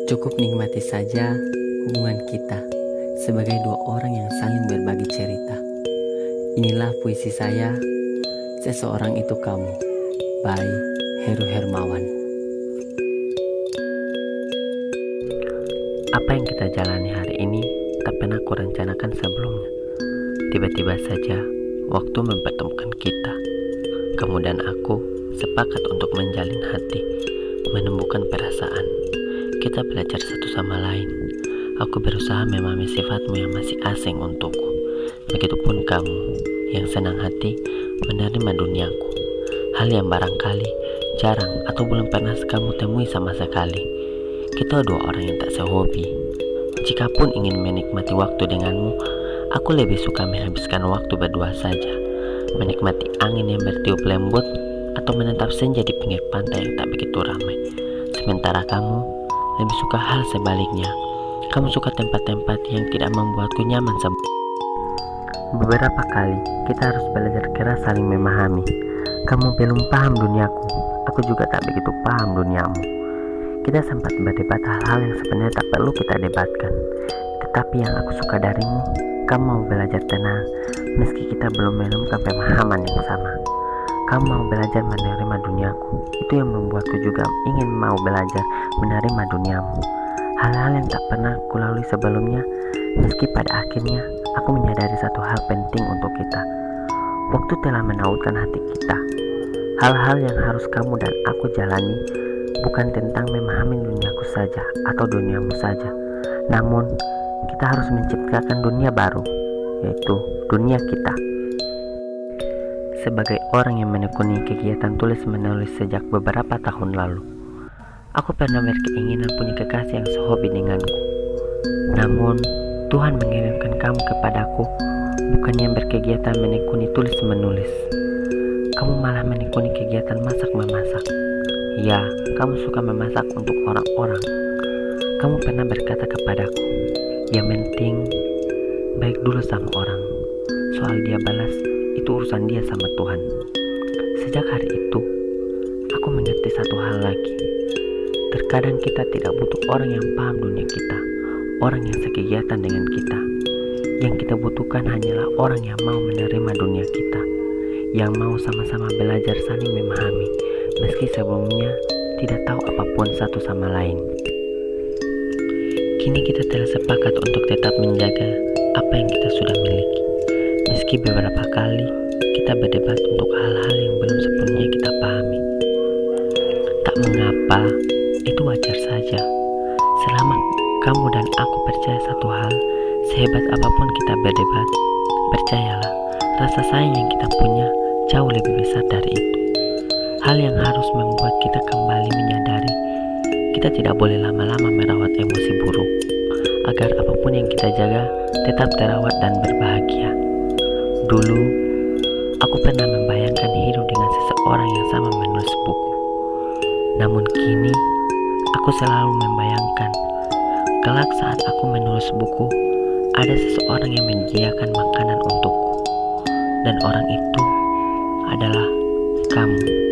Cukup nikmati saja hubungan kita sebagai dua orang yang saling berbagi cerita. Inilah puisi saya, Seseorang Itu Kamu, by Heru Hermawan. Apa yang kita jalani hari ini tak pernah kurencanakan sebelumnya. Tiba-tiba saja waktu mempertemukan kita. Kamu dan aku sepakat untuk menjalin hati, menemukan perasaan. Kita belajar satu sama lain. Aku berusaha memahami sifatmu yang masih asing untukku. Begitupun kamu yang senang hati menerima duniaku. Hal yang barangkali jarang atau belum pernah kamu temui sama sekali. Kita dua orang yang tak sehobi. Jikapun ingin menikmati waktu denganmu, aku lebih suka menghabiskan waktu berdua saja. Menikmati angin yang bertiup lembut atau menetap senja di pinggir pantai yang tak begitu ramai. Sementara kamu lebih suka hal sebaliknya. Kamu suka tempat-tempat yang tidak membuatku nyaman. Beberapa kali kita harus belajar keras saling memahami. Kamu belum paham duniaku, aku juga tak begitu paham duniamu. Kita sempat berdebat hal-hal yang sebenarnya tak perlu kita debatkan. Tetapi yang aku suka darimu, kamu mau belajar tenang meski kita belum menemukan pemahaman yang sama. Kamu mau belajar menerima duniaku. Itu yang membuatku juga ingin mau belajar menerima duniamu. Hal-hal yang tak pernah kulalui sebelumnya, meski pada akhirnya aku menyadari satu hal penting untuk kita. Waktu telah menautkan hati kita. Hal-hal yang harus kamu dan aku jalani bukan tentang memahami duniaku saja atau duniamu saja. Namun, kita harus menciptakan dunia baru, yaitu dunia kita. Sebagai orang yang menekuni kegiatan tulis-menulis sejak beberapa tahun lalu, aku pernah berkeinginan punya kekasih yang sehobi denganku. Namun, Tuhan mengirimkan kamu kepadaku bukan yang berkegiatan menekuni tulis-menulis. Kamu malah menekuni kegiatan masak-memasak. Ya, kamu suka memasak untuk orang-orang. Kamu pernah berkata kepadaku, yang penting baik dulu sama orang. Soal dia balas, itu urusan dia sama Tuhan. Sejak hari itu, aku mengerti satu hal lagi. Terkadang kita tidak butuh orang yang paham dunia kita, orang yang sekegiatan dengan kita. Yang kita butuhkan hanyalah orang yang mau menerima dunia kita, yang mau sama-sama belajar saling memahami, meski sebelumnya tidak tahu apapun satu sama lain. Kini kita telah sepakat untuk tetap menjaga apa yang kita sudah miliki. Meski beberapa kali kita berdebat untuk hal-hal yang belum sepenuhnya kita pahami. Tak mengapa, itu wajar saja. Selama kamu dan aku percaya satu hal, sehebat apapun kita berdebat, percayalah, rasa sayang yang kita punya jauh lebih besar dari itu. Hal yang harus membuat kita kembali menyadari, kita tidak boleh lama-lama merawat emosi buruk, agar apapun yang kita jaga tetap terawat dan berbahagia. Dulu, aku pernah membayangkan hidup dengan seseorang yang sama menulis buku. Namun kini, aku selalu membayangkan, kelak saat aku menulis buku, ada seseorang yang menyediakan makanan untukku. Dan orang itu adalah kamu.